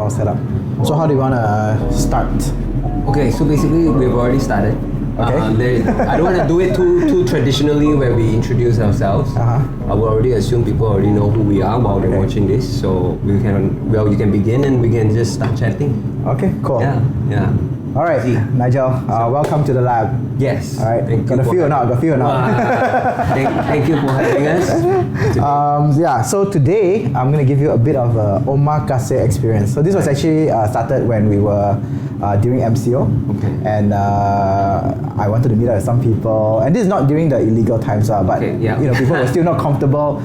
all set up. So how do you want to start? Okay, so basically we've already started. Okay. I don't want to do it too traditionally where we introduce ourselves. I will already assume people already know who we are while they're watching this. So you can begin and we can just start chatting. Okay, cool. Yeah. All right, Nigel, welcome to the lab. Yes. All right, Thank got a few or not? Thank you for having us. So today I'm going to give you a bit of a omakase experience. So this was actually started when we were during MCO. Okay. And I wanted to meet up with some people. And this is not during the illegal times, but people were still not comfortable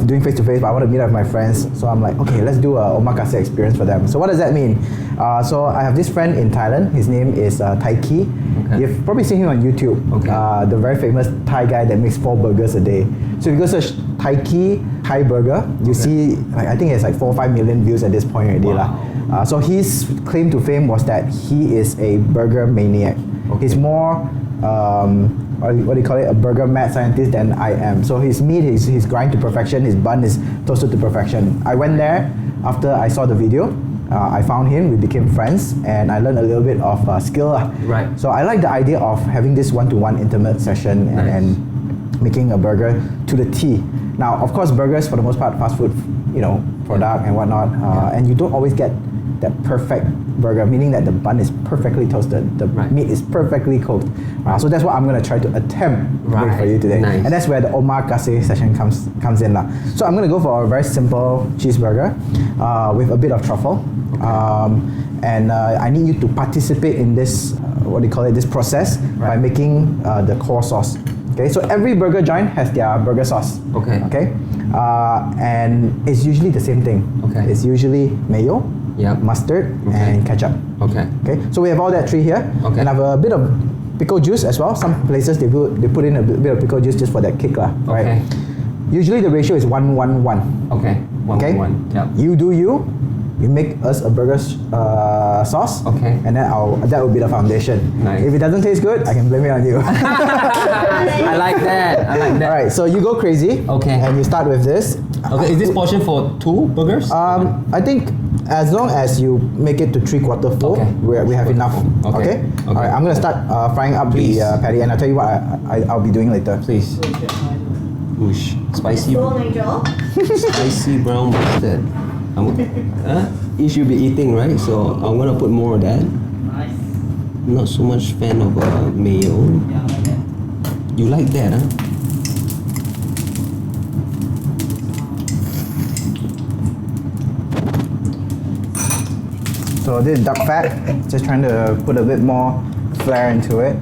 doing face-to-face, but I want to meet up with my friends. So I'm like, okay, let's do a omakase experience for them. So what does that mean? So I have this friend in Thailand. His name is Taiki. Okay. You've probably seen him on YouTube. Okay. The very famous Thai guy that makes 4 burgers a day. So if you go search Taiki Thai burger, you see, I think it's like 4 or 5 million views at this point already. Wow. So his claim to fame was that he is a burger maniac. Okay. He's more, what do you call it, a burger mad scientist than I am. So his meat, he's grind to perfection, his bun is toasted to perfection. I went there after I saw the video. I found him, we became friends, and I learned a little bit of skill. Right. So I like the idea of having this one-to-one intimate session and making a burger to the T. Now, of course, burgers for the most part, fast food, product and whatnot, and you don't always get that perfect burger, meaning that the bun is perfectly toasted, the meat is perfectly cooked. So that's what I'm going to try to attempt to make for you today. Nice. And that's where the omakase session comes in. So I'm going to go for a very simple cheeseburger with a bit of truffle. And I need you to participate in this, this process by making the core sauce. Okay, so every burger joint has their burger sauce. Okay. And it's usually the same thing. Okay. It's usually mayo, mustard, and ketchup. Okay. So we have all that three here. Okay. And I have a bit of pickle juice as well. Some places they put in a bit of pickle juice just for that kick, right? Okay. Usually the ratio is 1-1-1. Okay. 1-1. Yep. You do you. You make us a burger sauce, okay, and then that will be the foundation. Nice. If it doesn't taste good, I can blame it on you. I like that. All right, so you go crazy. Okay. And you start with this. Okay, is this portion for 2 burgers? I think as long as you make it to 3/4 full, we have enough. Okay. All right, I'm gonna start frying up the patty, and I'll tell you what I'll be doing later. Please. Whoosh. Spicy. Spicy brown mustard. You should be eating, right? So I'm gonna put more of that. Nice. Not so much fan of mayo. Yeah, I like that. You like that, huh? So this is duck fat. Just trying to put a bit more flair into it.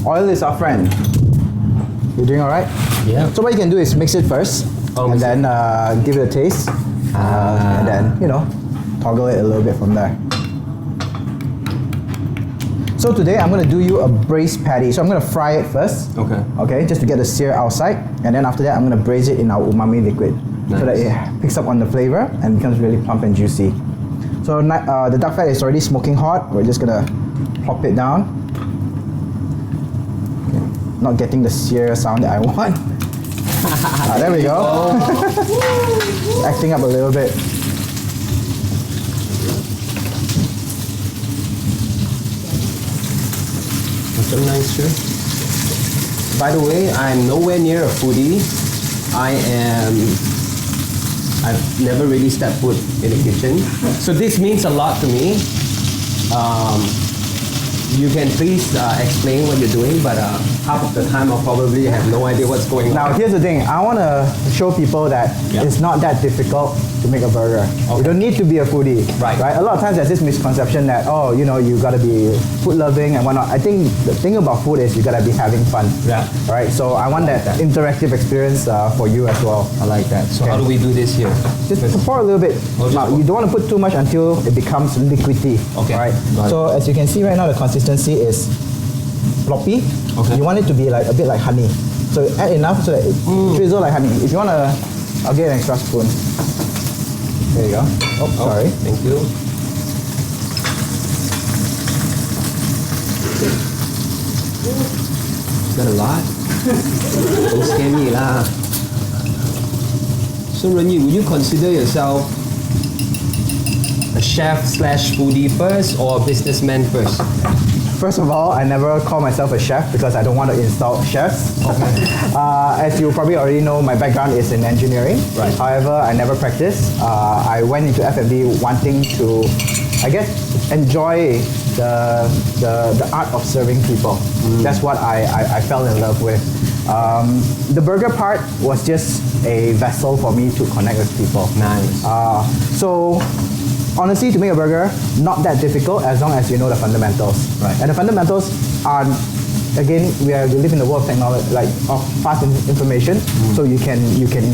Oil is our friend. You doing all right? Yeah. So what you can do is mix it first, and then give it a taste, and then toggle it a little bit from there. So today I'm going to do you a braised patty. So I'm going to fry it first. Okay. Okay, just to get the sear outside, and then after that I'm going to braise it in our umami liquid, so that it picks up on the flavor and becomes really plump and juicy. So the duck fat is already smoking hot. We're just going to plop it down. Not getting the sear sound that I want. There we go. Acting up a little bit. That's so nice, sure. By the way, I'm nowhere near a foodie. I've never really stepped foot in the kitchen. So this means a lot to me. You can please explain what you're doing, but half of the time I'll probably have no idea what's going on. Now here's the thing, I want to show people that it's not that difficult to make a burger. You don't need to be a foodie. Right. A lot of times there's this misconception that, you got to be food loving and whatnot. I think the thing about food is you got to be having fun. Yeah. Right. So I want that interactive experience for you as well. I like that. So how do we do this here? Just pour a little bit. Now, you don't want to put too much until it becomes liquidy. Okay. Right. Got So as you can see right now, the consistency is floppy. Okay. You want it to be like a bit like honey. So add enough so that it drizzle like honey. If you want to, I'll get an extra spoon. There you go. Oh, sorry. Thank you. that a lot? Don't scare me lah. So Renyi, would you consider yourself a chef slash foodie first or a businessman first? First of all, I never call myself a chef because I don't want to insult chefs. Okay. As you probably already know, my background is in engineering. Right. However, I never practiced. I went into F&B wanting to, I guess, enjoy the art of serving people. That's what I fell in love with. The burger part was just a vessel for me to connect with people. Nice. So honestly, to make a burger, not that difficult as long as you know the fundamentals. Right. And the fundamentals are, again, we live in the world of technology, like of fast information. So you can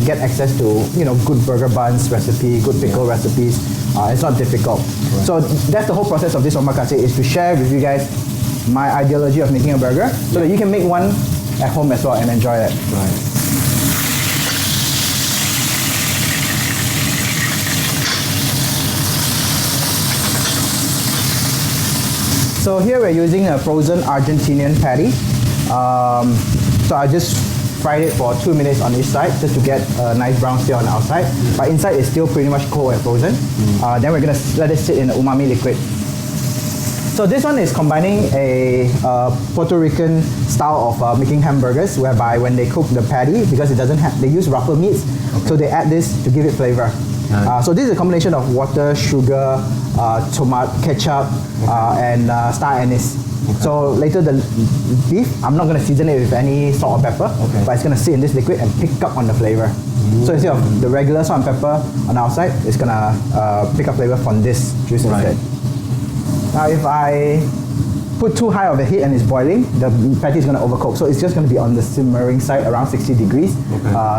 get access to good burger buns recipe, good pickle recipes. It's not difficult. Right. So that's the whole process of this omakase, is to share with you guys my ideology of making a burger, so that you can make one at home as well and enjoy it. Right. So here we're using a frozen Argentinian patty. So I just fried it for 2 minutes on each side just to get a nice brown stay on the outside. But inside it's still pretty much cold and frozen. Then we're gonna let it sit in the umami liquid. So this one is combining a Puerto Rican style of making hamburgers, whereby when they cook the patty, because it doesn't have, they use ruffle meats, so they add this to give it flavor. So this is a combination of water, sugar, tomato, ketchup, and star anise. So later the beef, I'm not going to season it with any salt or pepper, but it's going to sit in this liquid and pick up on the flavor. So instead of the regular salt and pepper on the outside, it's going to pick up flavor from this juice instead. Now if I put too high of a heat and it's boiling, the patty is going to overcook. So it's just going to be on the simmering side around 60 degrees,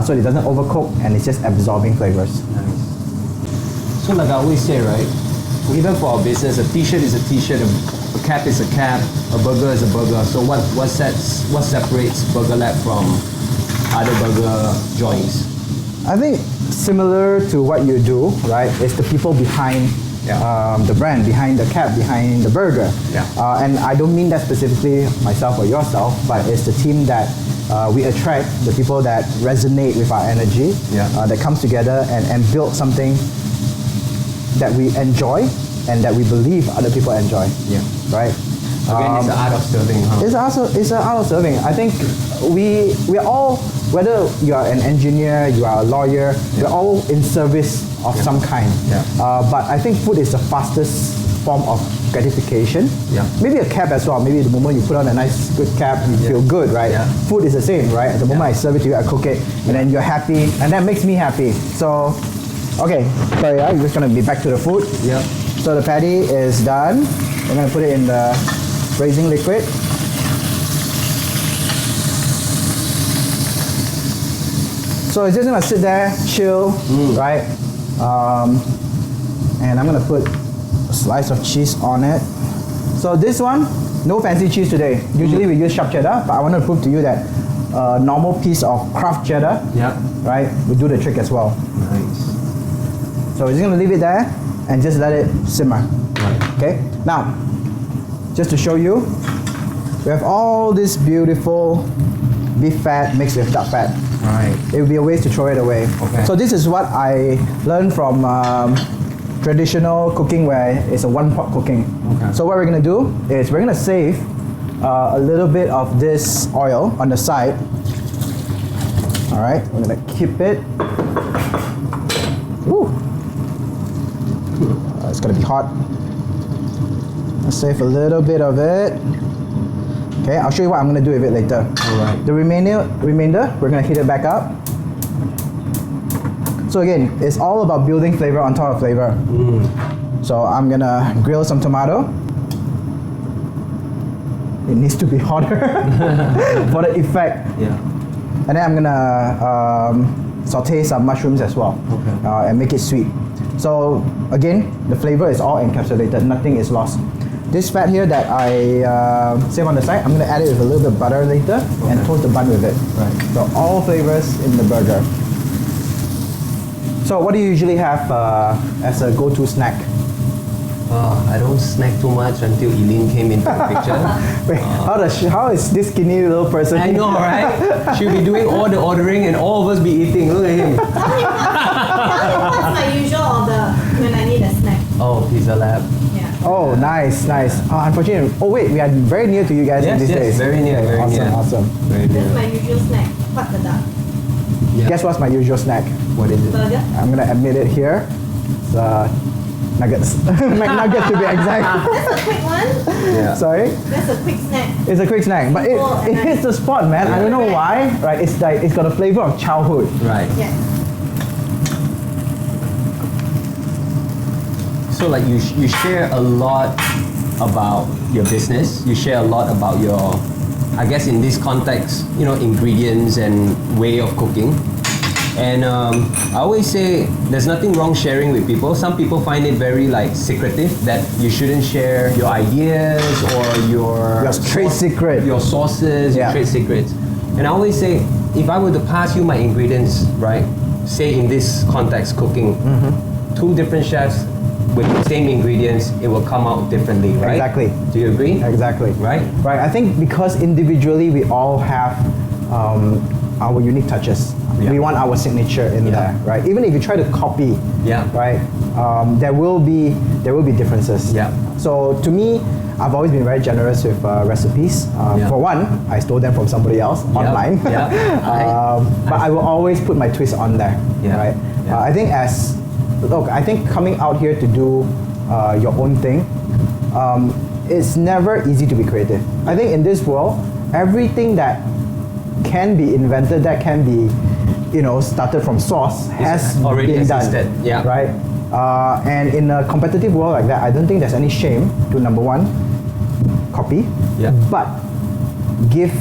so it doesn't overcook and it's just absorbing flavors. So like I always say, right, even for our business, a t-shirt is a t-shirt, a cap is a cap, a burger is a burger. So what separates Burger Lab from other burger joints? I think similar to what you do, right, is the people behind the brand, behind the cap, behind the burger. And I don't mean that specifically myself or yourself, but it's the team that we attract, the people that resonate with our energy, that comes together and build something that we enjoy and that we believe other people enjoy. Right? Again, it's the art of serving, huh? It's an art of serving. I think we're all, whether you are an engineer, you are a lawyer, we're all in service of some kind. But I think food is the fastest form of gratification. Maybe a cap as well. Maybe the moment you put on a nice, good cap, you feel good, right? Food is the same, right? At the moment I serve it to you, I cook it, and then you're happy, and that makes me happy. So, okay, sorry, we're just gonna be back to the food. So the patty is done. We're gonna put it in the braising liquid. So it's just gonna sit there, chill, right? And I'm gonna put a slice of cheese on it. So this one, no fancy cheese today. Usually we use sharp cheddar, but I want to prove to you that a normal piece of craft cheddar, right, will do the trick as well. Nice. So we're just gonna leave it there and just let it simmer. Okay. Now, just to show you, we have all this beautiful beef fat mixed with duck fat. It would be a waste to throw it away. So this is what I learned from traditional cooking, where it's a one-pot cooking. So what we're gonna do is we're gonna save a little bit of this oil on the side. All right, we're gonna keep it. Woo. It's gonna be hot. Let's save a little bit of it. Okay, I'll show you what I'm gonna do with it later. The remainder, we're gonna heat it back up. So again, it's all about building flavor on top of flavor. So I'm gonna grill some tomato. It needs to be hotter for the effect. And then I'm gonna saute some mushrooms as well, and make it sweet. So again, the flavor is all encapsulated, nothing is lost. This fat here that I save on the side, I'm gonna add it with a little bit of butter later and toast the bun with it. So all flavors in the burger. So what do you usually have as a go-to snack? I don't snack too much until Eileen came into the picture. Wait, how is this skinny little person? I know, right? She'll be doing all the ordering and all of us be eating. Look at him. Tell me what's my usual order when I need a snack. Oh, Pizza Lab. Yeah. Oh, nice. Unfortunately, wait, we are very near to you guys Yes, these yes, days. very near, very awesome, near. Awesome. Very That's near. my usual snack. What the duck? Yeah. Guess what's my usual snack? What is it? Burger? I'm gonna admit it here. It's nuggets. McNuggets to be exact. That's a quick one. Yeah. Sorry? That's a quick snack. It's a quick snack, but Simple it and hits the spot, man. I don't know why. Right? It's like it's got a flavor of childhood. Right. Yeah. So like you share a lot about your business. You share a lot about your, I guess in this context, ingredients and way of cooking. And I always say there's nothing wrong sharing with people. Some people find it very like secretive that you shouldn't share your ideas or your trade secret. your sources, Yeah. your trade secrets. And I always say, if I were to pass you my ingredients, right? Say in this context, cooking, two different chefs with the same ingredients, it will come out differently, right? Exactly. Do you agree? Exactly. Right? Right. I think because individually we all have our unique touches. Yeah. We want our signature in Yeah. there, right? Even if you try to copy, Yeah. right? There will be differences. Yeah. So to me, I've always been very generous with recipes. Yeah. For one, I stole them from somebody else online. Yeah. But I will always put my twist on there, Yeah. right? Yeah. I think coming out here to do your own thing, it's never easy to be creative. I think in this world, everything that can be invented, that can be, started from source, has already been existed. done. Yeah. Right. And in a competitive world like that, I don't think there's any shame to number one, copy, Yeah. but give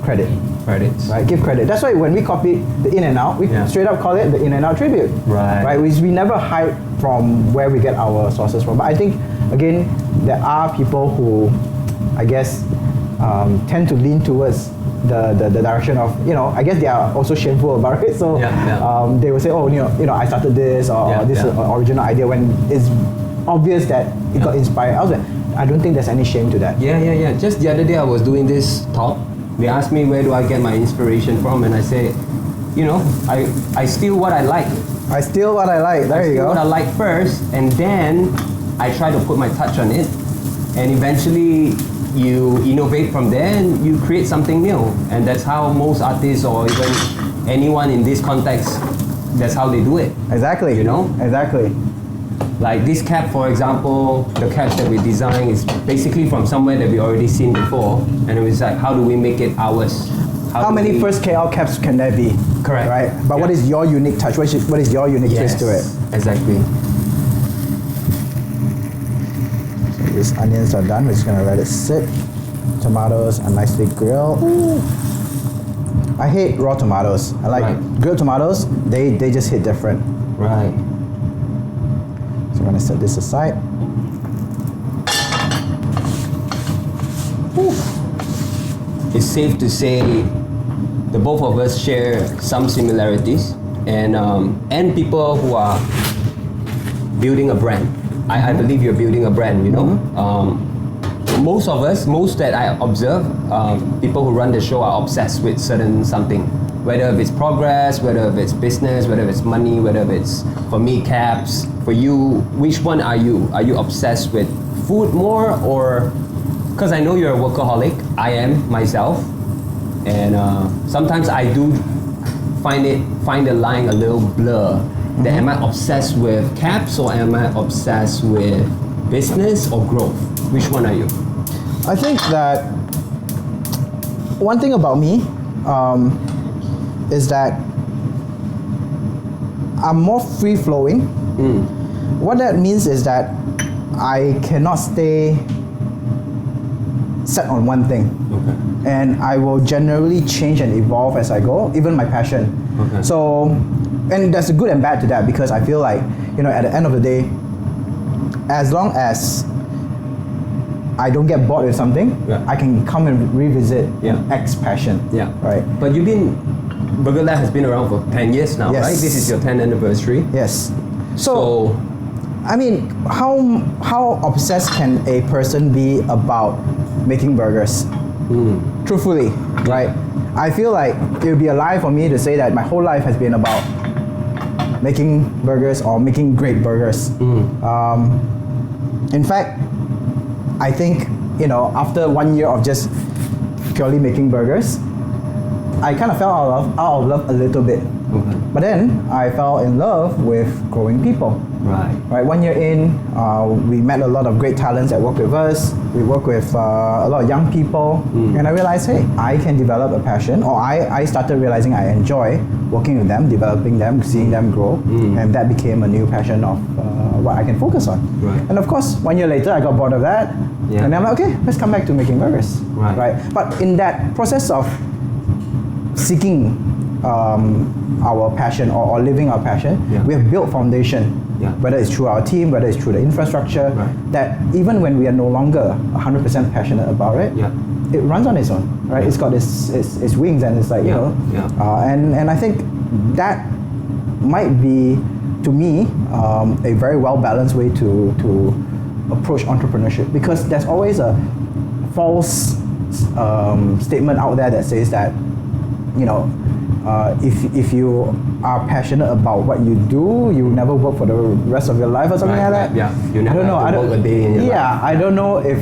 credit. Credits. Right, give credit. That's why when we copied the In and Out, we Yeah. straight up call it the In and Out tribute. Right. Right. We never hide from where we get our sources from. But I think again, there are people who, I guess, tend to lean towards the direction of I guess they are also shameful about it. So they will say, oh, I started this or this is an original idea when it's obvious that it got inspired elsewhere. I don't think there's any shame to that. Yeah. Just the other day I was doing this talk. They asked me where do I get my inspiration from, and I say, I steal what I like. I steal what I like. There I you steal go. what I like first, and then I try to put my touch on it, and eventually you innovate from there and you create something new. And that's how most artists or even anyone in this context, that's how they do it. Exactly. Exactly. Like this cap, for example, the cap that we designed is basically from somewhere that we already seen before, and it was like, how do we make it ours? How do many we- first KL caps can there be? Correct. Right. But what Yeah. is your unique touch? What is your unique twist to it? Exactly. So these onions are done. We're just gonna let it sit. Tomatoes are nicely grilled. I hate raw tomatoes. I like Right. grilled tomatoes. They just hit different. Right. So I'm gonna set this aside. It's safe to say the both of us share some similarities, and people who are building a brand. I believe you're building a brand. Most of us, most that I observe, people who run the show are obsessed with certain something. Whether if it's progress, whether if it's business, whether if it's money, whether if it's, for me, caps. For you, which one are you? Are you obsessed with food more, or, because I know you're a workaholic, I am myself, and sometimes I do find the line a little blur. That am I obsessed with caps, or am I obsessed with business or growth? Which one are you? I think that one thing about me is that I'm more free flowing. What that means is that I cannot stay set on one thing. Okay. And I will generally change and evolve as I go, even my passion. Okay. So, and there's a good and bad to that, because I feel like, at the end of the day, as long as I don't get bored with something, Yeah. I can come and revisit Yeah. X passion. Yeah. Right. But Burger Lab has been around for 10 years now, Yes. right? This is your 10th anniversary. Yes. So I mean, how obsessed can a person be about making burgers? Truthfully, right? I feel like it would be a lie for me to say that my whole life has been about making burgers or making great burgers. In fact, I think, you know, after 1 year of just purely making burgers, I kind of fell out of love a little bit. Okay. But then I fell in love with growing people. Right. Right, 1 year in, we met a lot of great talents that work with us. We work with a lot of young people, and I realized, hey, I can develop a passion, or I started realizing I enjoy working with them, developing them, seeing them grow, and that became a new passion of what I can focus on. Right. And of course, 1 year later, I got bored of that, Yeah. and I'm like, okay, let's come back to making burgers. Right. But in that process of seeking our passion or living our passion, Yeah. we have built foundation. Yeah. Whether it's through our team, whether it's through the infrastructure, Right. that even when we are no longer 100% passionate about it, Yeah. it runs on its own, right? It's got its wings, and it's like, you Yeah. know, Yeah. and I think that might be, to me, a very well balanced way to approach entrepreneurship, because there's always a false statement out there that says that, you know, if you are passionate about what you do, you will never work for the rest of your life or something Right, like that. right, yeah. You never I don't know. have to work a day in your Yeah, I don't know if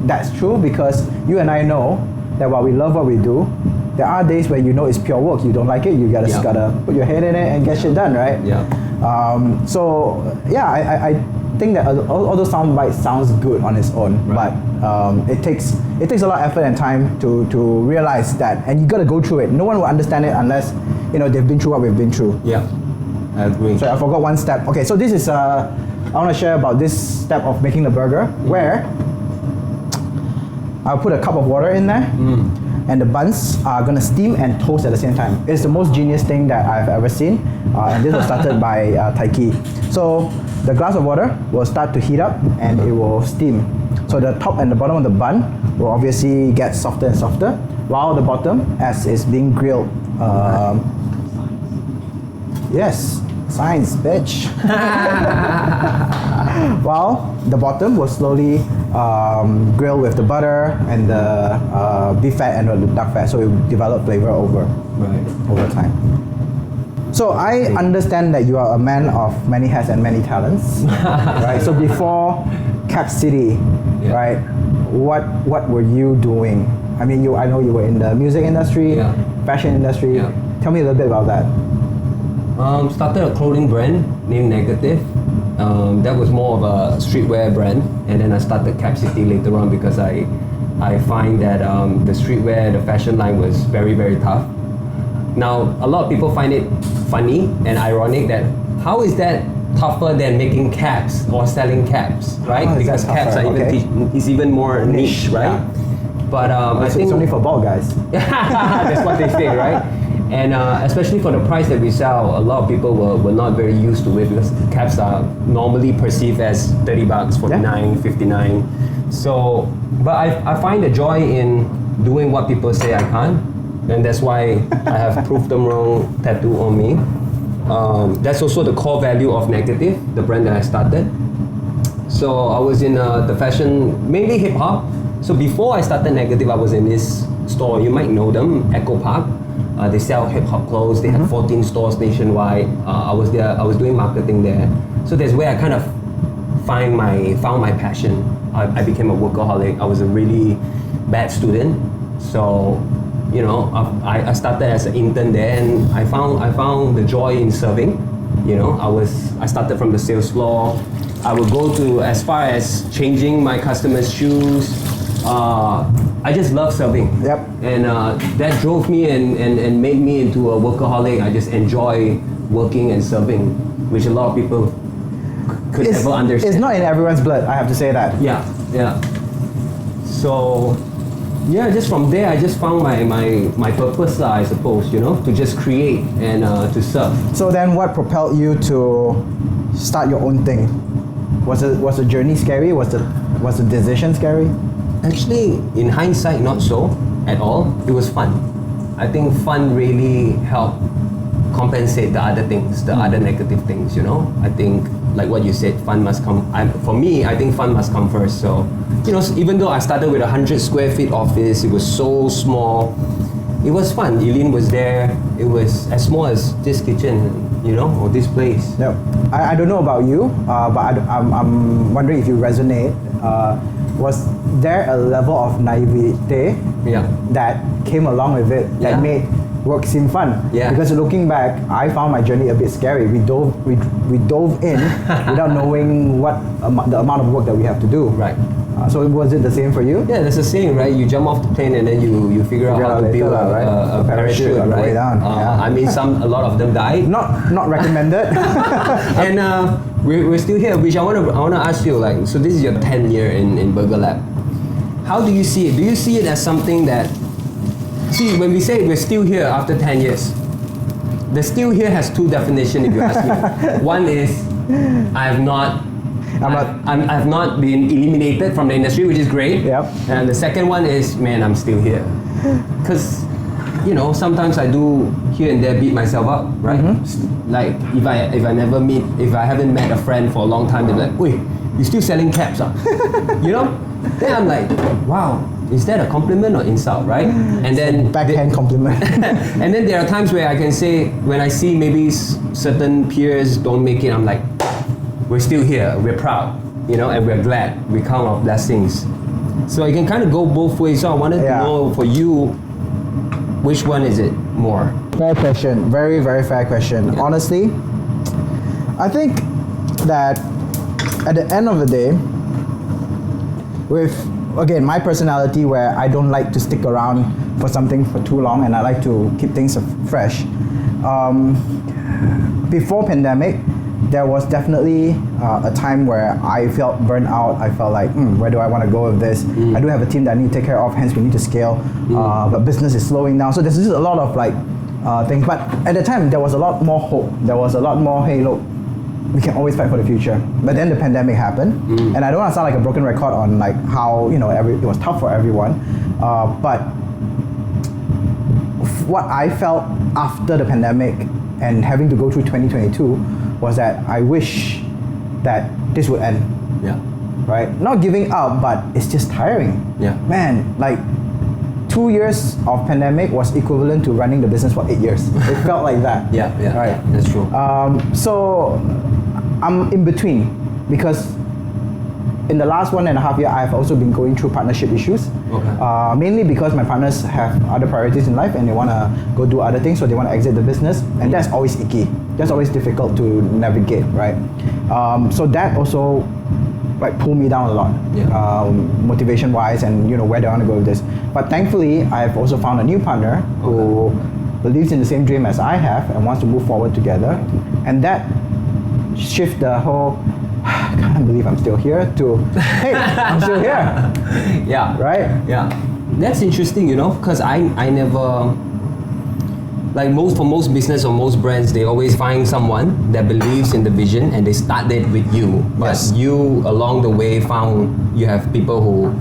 that's true, because you and I know that while we love what we do, there are days where you know it's pure work. You don't like it, you just Yeah. gotta put your head in it and get shit done, right? Yeah. So yeah, I think that although sound bite sounds good on its own, Right. but it takes a lot of effort and time to realize that, and you got to go through it. No one will understand it unless, you know, they've been through what we've been through. Yeah. I agree. So I forgot one step. Okay, so this is I want to share about this step of making the burger, where I'll put a cup of water in there, and the buns are gonna steam and toast at the same time. It's the most genius thing that I've ever seen, and this was started by Taiki. So the glass of water will start to heat up, and it will steam. So the top and the bottom of the bun will obviously get softer and softer, while the bottom, as it's being grilled, yes, science, bitch. While the bottom will slowly grill with the butter and the beef fat and the duck fat, so it will develop flavor over time. So I understand that you are a man of many hats and many talents, right? So before Cap City, Yeah. right? What were you doing? I mean, I know you were in the music industry, Yeah. fashion industry. Yeah. Tell me a little bit about that. Started a clothing brand named Negative. That was more of a streetwear brand, and then I started Cap City later on because I find that the streetwear, the fashion line was very, very tough. Now, a lot of people find it funny and ironic that how is that tougher than making caps or selling caps, right? Oh, is Because that caps tougher? are Okay. is even more niche, right? Yeah. But I It's think only for bald guys. that's what they say, right? And especially for the price that we sell, a lot of people were not very used to it because caps are normally perceived as 30 bucks, 49, 59. So, but I find the joy in doing what people say I can't. And that's why I have proved them wrong tattoo on me. That's also the core value of Negative, the brand that I started. So I was in the fashion, mainly hip hop. So before I started Negative, I was in this store. You might know them, Echo Park. They sell hip hop clothes. They had 14 stores nationwide. I was there. I was doing marketing there. So that's where I kind of found my passion. I became a workaholic. I was a really bad student. So, you know, I started as an intern there, and I found the joy in serving. You know, I started from the sales floor. I would go to as far as changing my customers' shoes. I just love serving. Yep. And that drove me and made me into a workaholic. I just enjoy working and serving, which a lot of people could never understand. It's not in everyone's blood, I have to say that. Yeah. So, yeah, just from there, I just found my purpose, I suppose, you know, to just create and to serve. So then what propelled you to start your own thing? Was the journey scary? Was the decision scary? Actually, in hindsight, not so at all. It was fun. I think fun really helped compensate the other things, the other negative things, you know. I think like what you said, fun must come. For me, I think fun must come first. So, even though I started with 100 square feet office, it was so small. It was fun. Eileen was there. It was as small as this kitchen, or this place. Yep. I don't know about you, but I'm wondering if you resonate. Was there a level of naivete Yeah. that came along with it that Yeah. made work seem fun? Yeah. Because looking back, I found my journey a bit scary. We dove in without knowing what the amount of work that we have to do. Right. So was it the same for you? Yeah, there's a saying, right? You jump off the plane and then you figure out how to build a parachute, on the way right? down. Yeah. I mean, a lot of them died. Not recommended. And we're still here, which I wanna ask you, like, so this is your 10th year in Burger Lab. How do you see it? Do you see it as something that, when we say we're still here after 10 years, the still here has two definitions if you ask me. One is, I've not been eliminated from the industry, which is great. Yep. And the second one is, man, I'm still here. Because, sometimes I do here and there beat myself up, right? Like if I haven't met a friend for a long time, they're like, "Wait, you still selling caps, huh?" Then I'm like, wow, is that a compliment or insult, right? And then Backhand compliment. and then there are times where I can say, when I see maybe certain peers don't make it, I'm like, we're still here, we're proud, and we're glad, we count our blessings. So it can kind of go both ways. So I wanted to know for you, which one is it more? Fair question. Very, very fair question. Yeah. Honestly, I think that at the end of the day, with, again, my personality where I don't like to stick around for something for too long and I like to keep things fresh. Before pandemic, there was definitely a time where I felt burnt out. I felt like, where do I want to go with this? I do have a team that I need to take care of, hence we need to scale. But business is slowing down. So there's just a lot of things. But at the time, there was a lot more hope. There was a lot more, hey, look, we can always fight for the future. But then the pandemic happened. And I don't want to sound like a broken record on like how, it was tough for everyone. But what I felt after the pandemic and having to go through 2022 was that I wish that this would end. Yeah. Right? Not giving up, but it's just tiring. Yeah. Man, 2 years of pandemic was equivalent to running the business for 8 years. It felt like that. Yeah, Right. That's true. So I'm in between because in the last 1.5 years, I've also been going through partnership issues. Okay. Mainly because my partners have other priorities in life and they want to go do other things, so they want to exit the business, and that's always icky. That's always difficult to navigate, right? So that also pulled me down a lot, motivation-wise, and where do I want to go with this. But thankfully, I've also found a new partner who believes in the same dream as I have and wants to move forward together, and that shift the whole. I can't believe I'm still here to, hey, I'm still here. Yeah. Right? Yeah. That's interesting, because I never, for most business or most brands, they always find someone that believes in the vision and they start it with you. But Yes. you, along the way, found you have people who,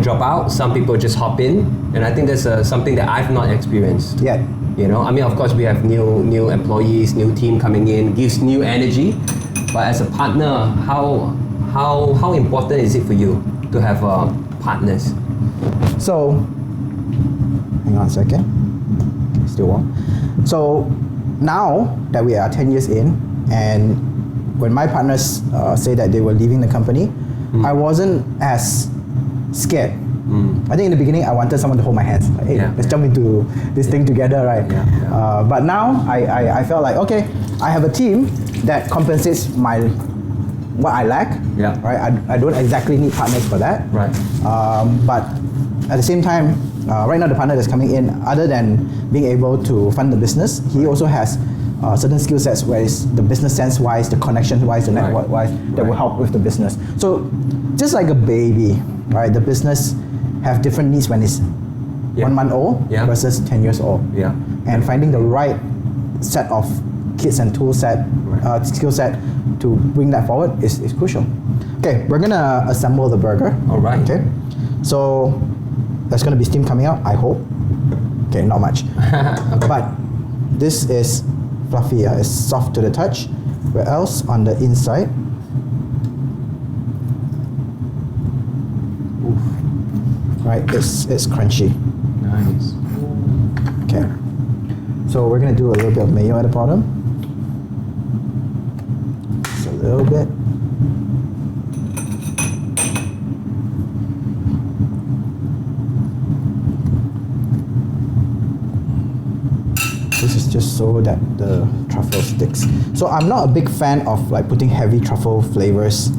drop out. Some people just hop in. And I think that's something that I've not experienced. Yet. Of course, we have new employees, new team coming in, gives new energy. But as a partner, how important is it for you to have partners? So, hang on a second. Still warm. So, now that we are 10 years in, and when my partners say that they were leaving the company, I wasn't as scared. I think in the beginning, I wanted someone to hold my hands. Like, hey, let's jump into this thing together, right? But now, I felt like, okay, I have a team that compensates what I lack. Yeah. Right. I don't exactly need partners for that. Right. But at the same time, right now the partner that's coming in, other than being able to fund the business, he also has certain skill sets, where it's the business sense wise, the connections wise, the network wise, that will help with the business. So just like a baby, right? The business have different needs when it's 1 month old versus 10 years old. Yeah. And finding the right set of kits and tool set, skill set to bring that forward is crucial. Okay, we're gonna assemble the burger. All right. Okay, so there's gonna be steam coming out, I hope. Okay, not much. But this is fluffy, it's soft to the touch. Where else? On the inside. Right, it's crunchy. Nice. Okay. So we're gonna do a little bit of mayo at the bottom. Just a little bit. This is just so that the truffle sticks. So I'm not a big fan of like putting heavy truffle flavors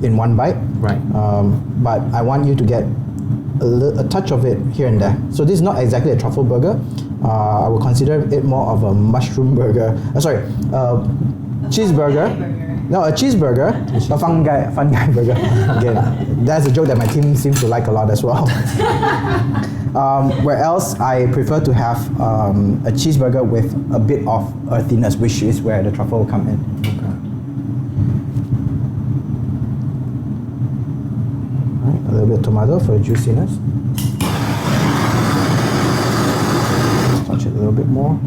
in one bite. Right. But I want you to get a touch of it here and there. So this is not exactly a truffle burger. I would consider it more of a mushroom burger. Cheeseburger. No, a cheeseburger. A fun guy burger. Again, that's a joke that my team seems to like a lot as well. Where else I prefer to have a cheeseburger with a bit of earthiness, which is where the truffle will come in. Okay. Right, a little bit of tomato for juiciness. Touch it a little bit more.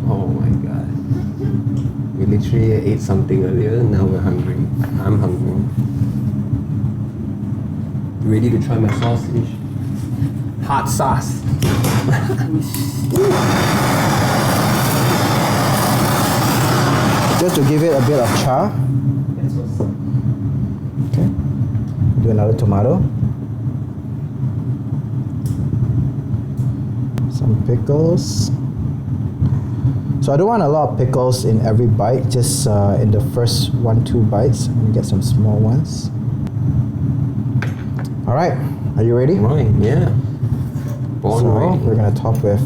Oh my god. We literally ate something earlier, now we're hungry. I'm hungry. You ready to try my sausage? Hot sauce. Just to give it a bit of char. Okay. Do another tomato. Some pickles. So I don't want a lot of pickles in every bite, just in the first 1-2 bites. I'm gonna get some small ones. All right, are you ready? Right, yeah. Born So ready. we're gonna top with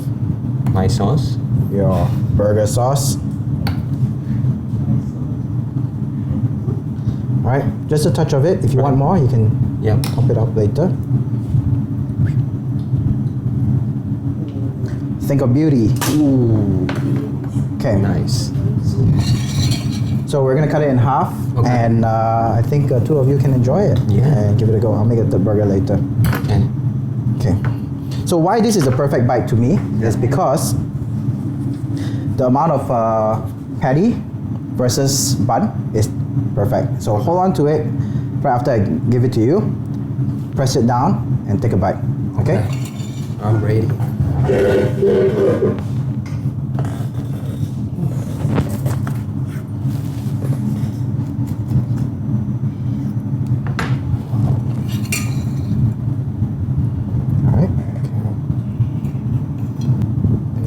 My sauce. your burger sauce. All right, just a touch of it. If you want more, you can Yep. top it up later. Think of beauty. Ooh, Okay. nice. So we're gonna cut it in half, Okay. and I think two of you can enjoy it. Yeah. And give it a go. I'll make it the burger later. Okay. Okay. So why this is a perfect bite to me is because the amount of patty versus bun is perfect. So hold on to it right after I give it to you. Press it down and take a bite. Okay? I'm ready. All right.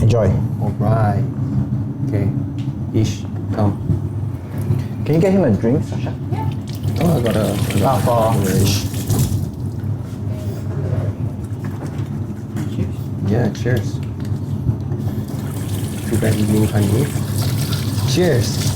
Enjoy. Alright. Okay. Ish, come. Can you get him a drink, Sasha? Oh, I got a. For Yeah, cheers. Too bad evening can't eat. Cheers.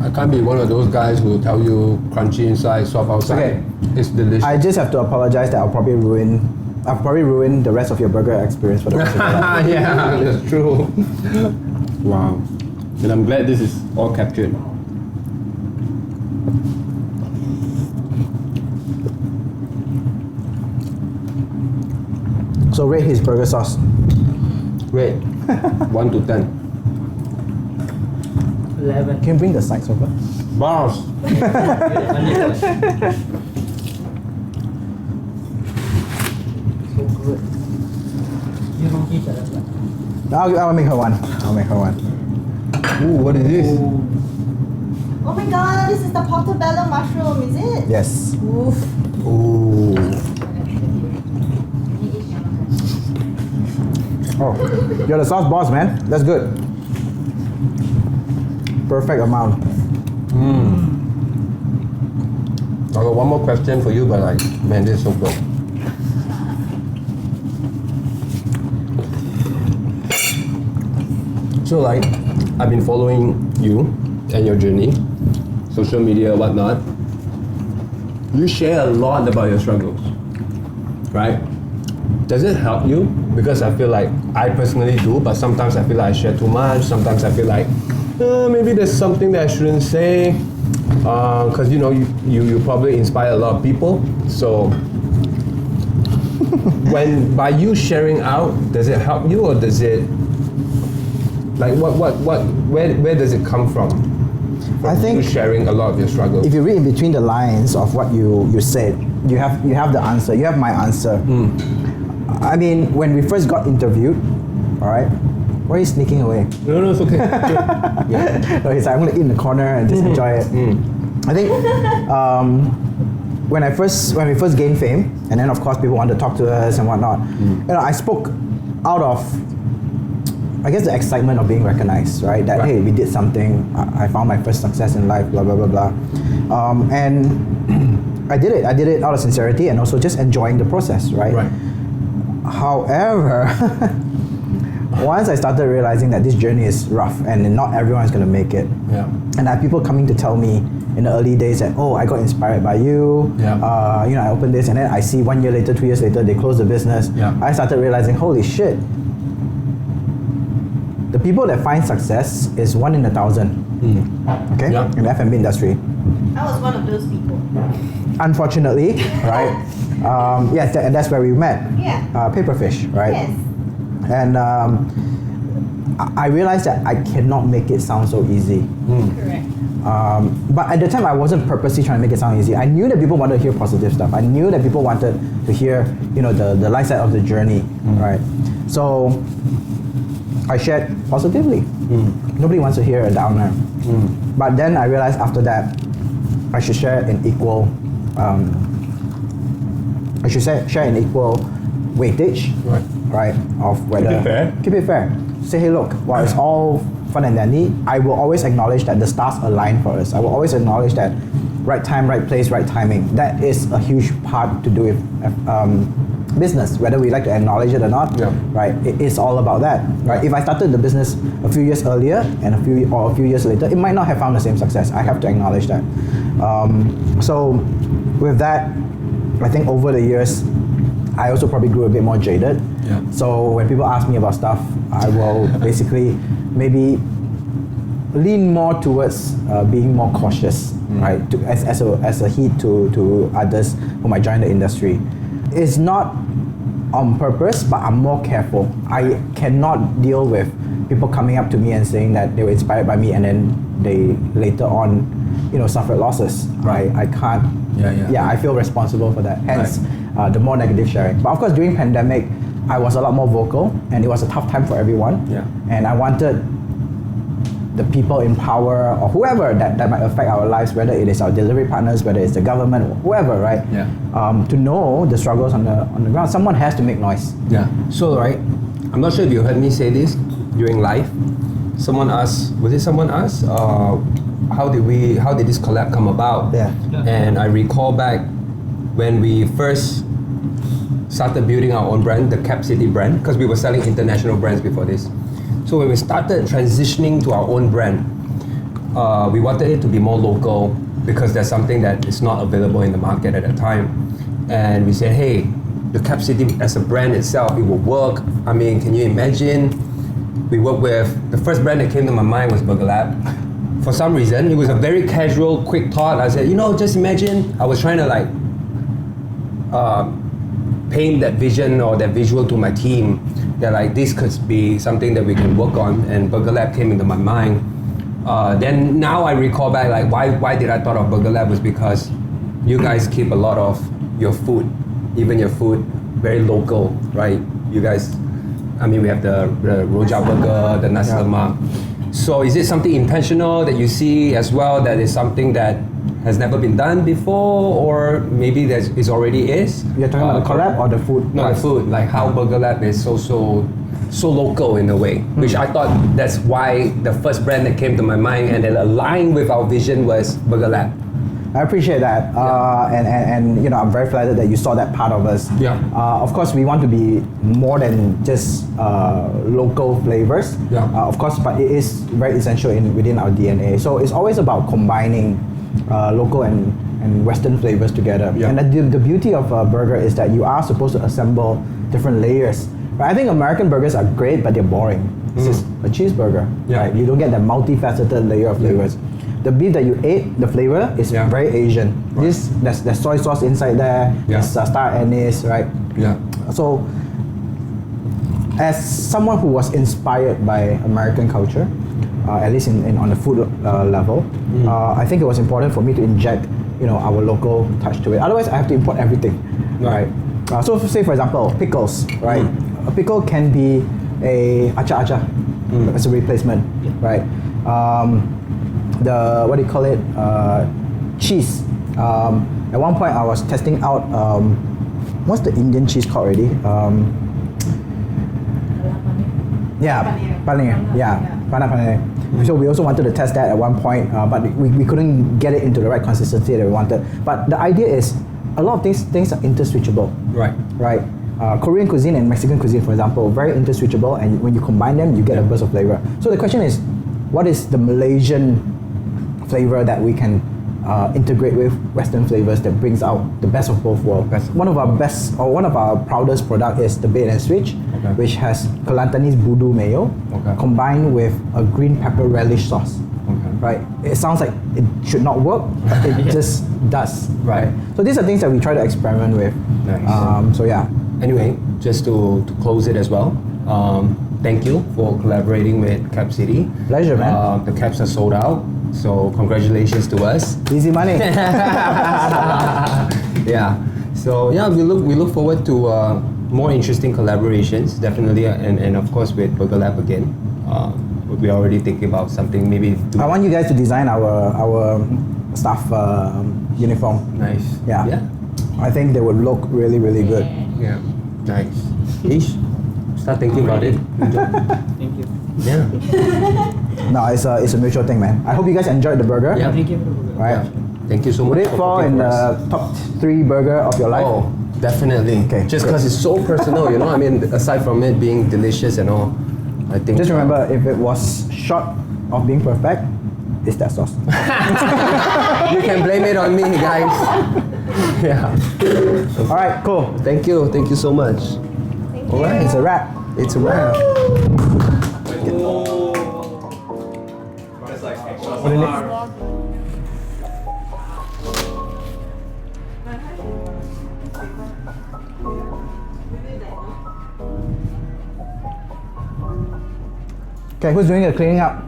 I can't be one of those guys who will tell you crunchy inside, soft outside. Okay. It's delicious. I just have to apologize that I'll probably ruin the rest of your burger experience for the rest of your life. Yeah, that's true. Wow. And I'm glad this is all captured. So rate his burger sauce. Rate 1 to 10. 11. Can you bring the sides over? Bars. So good. You don't eat that. I'll make her one. I'll make her one. Ooh, what is this? Oh my god, this is the portobello mushroom, is it? Yes. Oof. Ooh. Oh, you're the sauce boss, man. That's good. Perfect amount. I got one more question for you, but like, man, this is so good. So like, I've been following you and your journey, social media, whatnot. You share a lot about your struggles, right? Does it help you? Because I feel like I personally do, but sometimes I feel like I share too much. Sometimes I feel like maybe there's something that I shouldn't say, because you know you probably inspire a lot of people. So when by you sharing out, does it help you or does it like where does it come from? I think you sharing a lot of your struggles. if you read in between the lines of what you said, you have the answer. You have my answer. I mean, when we first got interviewed, all right, why are you sneaking away? No, it's okay. Yeah. No, he's like, I'm gonna eat in the corner and just enjoy it. I think when we first gained fame, and then of course people wanted to talk to us and whatnot. You know, I spoke out of, I guess, the excitement of being recognized, right? That hey, we did something. I found my first success in life. Blah blah blah blah. And I did it out of sincerity and also just enjoying the process, right? Right. However, once I started realizing that this journey is rough and not everyone is going to make it, Yeah. and I have people coming to tell me in the early days that, oh, I got inspired by you, Yeah. you know, I opened this, and then I see 1 year later, 2 years later, they close the business. Yeah. I started realizing, holy shit, the people that find success is 1 in 1,000, okay, Yeah. in the F&B industry. I was one of those people. Unfortunately, right? Yes, and that's where we met. Yeah. Paperfish, right? Yes. And I realized that I cannot make it sound so easy. Correct. But at the time, I wasn't purposely trying to make it sound easy. I knew that people wanted to hear positive stuff. I knew that people wanted to hear, you know, the light side of the journey, right? So I shared positively. Nobody wants to hear a downer. But then I realized after that, I should share in equal. I should share in equal weightage, right? Of whether Keep it fair. Keep it fair. Say, hey, look, while it's all fun and dandy, I will always acknowledge that the stars align for us. I will always acknowledge that right time, right place, right timing. That is a huge part to do with business, whether we like to acknowledge it or not. Yeah. Right? It is all about that. Right? If I started the business a few years earlier and a few years later, it might not have found the same success. I have to acknowledge that. So with that, I think over the years, I also probably grew a bit more jaded. Yeah. So when people ask me about stuff, I will basically maybe lean more towards being more cautious, right? As a heed to others who might join the industry. It's not on purpose, but I'm more careful. I cannot deal with people coming up to me and saying that they were inspired by me and then they later on, you know, suffered losses. Right? I can't. Yeah. I feel responsible for that. Hence, the more negative sharing. But of course, during pandemic, I was a lot more vocal, and it was a tough time for everyone. Yeah. And I wanted the people in power or whoever that might affect our lives, whether it is our delivery partners, whether it's the government, or whoever, right? Yeah. To know the struggles on the ground. Someone has to make noise. Yeah. So right, I'm not sure if you heard me say this during live. Someone asked, was it someone asked, how did this collab come about? Yeah. And I recall back when we first started building our own brand, the Cap City brand, because we were selling international brands before this. So when we started transitioning to our own brand, we wanted it to be more local because there's something that is not available in the market at that time. And we said, hey, the Cap City as a brand itself, it will work. I mean, can you imagine? We worked with, the first brand that came to my mind was Burger Lab. For some reason, it was a very casual, quick thought. I said, just imagine, I was trying to like paint that vision or that visual to my team that like this could be something that we can work on, and Burger Lab came into my mind. Then now I recall back like why did I thought of Burger Lab was because you guys keep a lot of your food, even your food, very local, right? You guys, I mean we have the Rojak Burger, the Nasi Lemak. So is it something intentional that you see as well that is something that has never been done before, or maybe that is already is? You're talking about the collab or the food? No, the food, like how Burger Lab is so so local in a way, which I thought that's why the first brand that came to my mind and then aligned with our vision was Burger Lab. I appreciate that, and you know, I'm very flattered that you saw that part of us. Yeah. Of course, we want to be more than just local flavors. Yeah. Of course, but it is very essential within our DNA. So it's always about combining local and Western flavors together. Yeah. And the beauty of a burger is that you are supposed to assemble different layers. But I think American burgers are great, but they're boring. It's just a cheeseburger. Yeah. Right? You don't get that multifaceted layer of flavors. The beef that you ate, the flavor is Yeah. very Asian. Right. There's soy sauce inside there. Yeah. There's star anise, right? Yeah. So, as someone who was inspired by American culture, at least on the food level, I think it was important for me to inject, you know, our local touch to it. Otherwise, I have to import everything, Right. right? So, say for example, pickles, right? A pickle can be a acha as a replacement, right? The what do you call it? Cheese. At one point, I was testing out what's the Indian cheese called already? Yeah, paneer. Yeah, paneer. So we also wanted to test that at one point, but we couldn't get it into the right consistency that we wanted. But the idea is, a lot of things are interswitchable. Right. Right. Korean cuisine and Mexican cuisine, for example, very interswitchable, and when you combine them, you get a burst of flavor. So the question is, what is the Malaysian flavor that we can integrate with Western flavors that brings out the best of both worlds? One of our proudest product is the bait and switch, Okay. which has Kelantanese Budu mayo Okay. combined with a green pepper relish sauce. Okay. Right? It sounds like it should not work, but it just does. Right. So these are things that we try to experiment with. Nice. So yeah. Anyway, just to close it as well, thank you for collaborating with Cap City. Pleasure, man. The caps are sold out, so congratulations to us. Easy money. Yeah. So yeah, we look forward to more interesting collaborations, definitely, and of course with Burger Lab again. We're already thinking about something maybe. I want you guys to design our staff uniform. Nice. Yeah. Yeah. I think they would look really, really good. Yeah. Nice. Ish, start thinking about it. Thank you. Yeah. No, it's a mutual thing, man. I hope you guys enjoyed the burger. Yeah. Thank you for the burger. Right. Yeah. Thank you so much. Would it for fall cooking in for us. the top 3 burger of your life? Oh, definitely. Okay, Just good. because it's so personal, you know. I mean, aside from it being delicious and all, I think. Just remember, if it was short of being perfect, it's that sauce. you can blame it on me, guys. Yeah. All right, cool. Thank you so much. Thank All you. right. It's a wrap. It's a wrap. What is it? Okay, who's doing the cleaning up?